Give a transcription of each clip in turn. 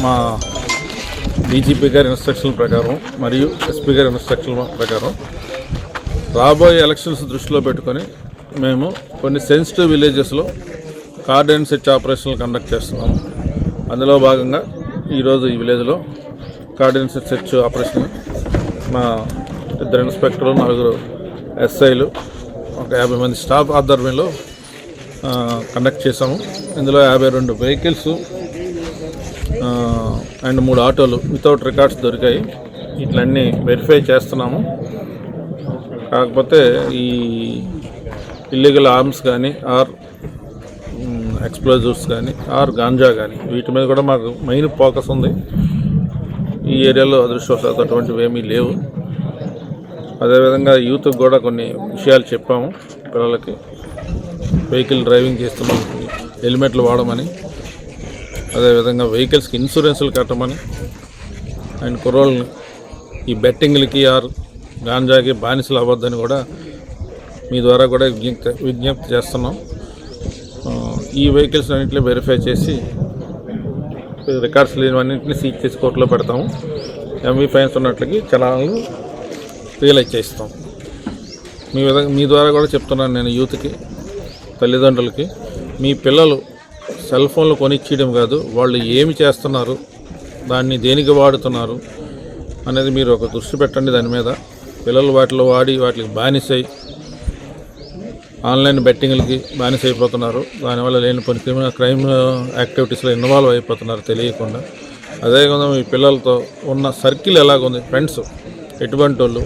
మా డీజీపీ గారి ఇన్స్ట్రక్షన్ల ప్రకారం మరియు ఎస్పీ గారి ఇన్స్ట్రక్షన్ల ప్రకారం రాబోయే ఎలక్షన్స్ దృష్టిలో పెట్టుకొని మేము కొన్ని సెన్సిటివ్ విలేజెస్లో కార్డన్ సెర్చ్ ఆపరేషన్లు కండక్ట్ చేస్తున్నాము. అందులో భాగంగా ఈరోజు ఈ విలేజ్లో కార్డన్ సెర్చ్ ఆపరేషన్ మా 2 ఇన్స్పెక్టర్లు 4 ఎస్ఐలు ఒక 50 మంది స్టాఫ్ ఆధ్వర్యంలో కండక్ట్ చేసాము. ఇందులో 52 వెహికల్స్ అండ్ 3 ఆటోలు వితౌట్ రికార్డ్స్ దొరికాయి. వీటిలన్నీ వెరిఫై చేస్తున్నాము. కాకపోతే ఈ ఇల్లీగల్ ఆర్మ్స్ కానీ ఆర్ ఎక్స్ప్లోజివ్స్ కానీ ఆర్ గాంజా కానీ వీటి మీద కూడా మాకు మెయిన్ ఫోకస్ ఉంది. ఈ ఏరియాలో అదృష్టవశాత్తు అటువంటివి ఏమీ లేవు. అదేవిధంగా యూత్కి కూడా కొన్ని విషయాలు చెప్పాము. పిల్లలకి వెహికల్ డ్రైవింగ్ చేస్తున్న హెల్మెట్లు వాడమని, అదేవిధంగా వెహికల్స్కి ఇన్సూరెన్సులు కట్టమని, అండ్ కుర్రోళ్ళని ఈ బెట్టింగ్లకి ఆర్ గాంజాకి బానిసలు అవ్వద్దని కూడా మీ ద్వారా కూడా విజ్ఞప్తి చేస్తున్నాం. ఈ వెహికల్స్ అన్నింటినీ వెరిఫై చేసి రికార్డ్స్ లేనివన్నింటినీ సీజ్ చేసి కోర్టులో పెడతాము. ఎంవీ ఫైన్స్ ఉన్నట్లకి చలానాలు రియలైజ్ చేస్తాం. మీ ద్వారా కూడా చెప్తున్నాను నేను యూత్కి, తల్లిదండ్రులకి, మీ పిల్లలు సెల్ ఫోన్లు కొనిచ్చేయడం కాదు, వాళ్ళు ఏమి చేస్తున్నారు, దాన్ని దేనికి వాడుతున్నారు అనేది మీరు ఒక దృష్టి పెట్టండి. దాని మీద పిల్లలు వాటిలో వాడి వాటికి బానిసై ఆన్లైన్ బెట్టింగ్లకి బానిస అయిపోతున్నారు. దానివల్ల లేని కొన్ని క్రైమ్ యాక్టివిటీస్లో ఇన్వాల్వ్ అయిపోతున్నారు తెలియకుండా. అదేవిధంగా మీ పిల్లలతో ఉన్న సర్కిల్ ఎలాగుంది, ఫ్రెండ్స్ ఎటువంటి వాళ్ళు,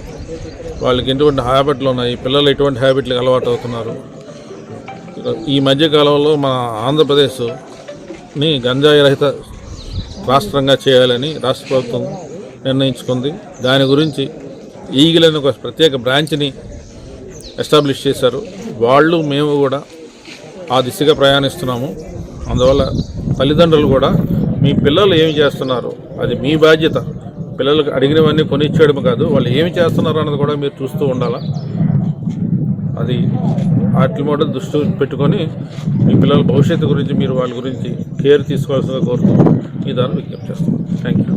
వాళ్ళకి ఎటువంటి హ్యాబిట్లు ఉన్నాయి, పిల్లలు ఎటువంటి హ్యాబిట్లకు అలవాటు అవుతున్నారు. ఈ మధ్యకాలంలో మన ఆంధ్రప్రదేశ్ని గంజాయి రహిత రాష్ట్రంగా చేయాలని రాష్ట్ర ప్రభుత్వం నిర్ణయించుకుంది. దాని గురించి ఈగిల్ అనే ఒక ప్రత్యేక బ్రాంచ్ని ఎస్టాబ్లిష్ చేశారు. వాళ్ళు మేము కూడా ఆ దిశగా ప్రయాణిస్తున్నాము. అందువల్ల తల్లిదండ్రులు కూడా మీ పిల్లలు ఏమి చేస్తున్నారు అది మీ బాధ్యత. పిల్లలకు అడిగినవన్నీ కొనిచ్చేయడం కాదు, వాళ్ళు ఏమి చేస్తున్నారు అన్నది కూడా మీరు చూస్తూ ఉండాలా. అది వాటి మీద దృష్టి పెట్టుకొని మీ పిల్లల భవిష్యత్తు గురించి మీరు వాళ్ళ గురించి కేర్ తీసుకోవాల్సిందిగా కోరుతూ ఈ ద్వారా విజ్ఞప్తి చేస్తున్నాను. Thank you.